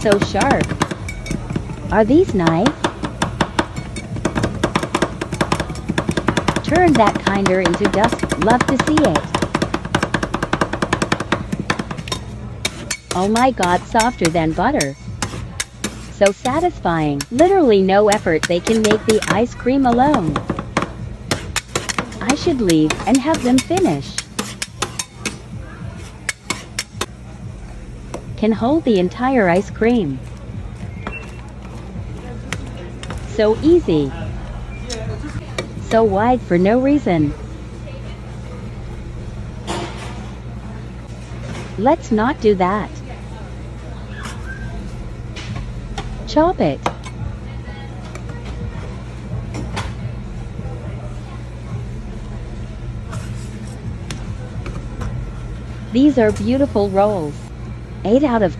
so sharp. Are these knives? Turn that kinder into dust. Love to see it. Oh my god, softer than butter. So satisfying. Literally no effort. They can make the ice cream alone. I should leave and have them finish. Can hold the entire ice cream. So easy. So wide for no reason. Let's not do that. Chop it. These are beautiful rolls. 8 out of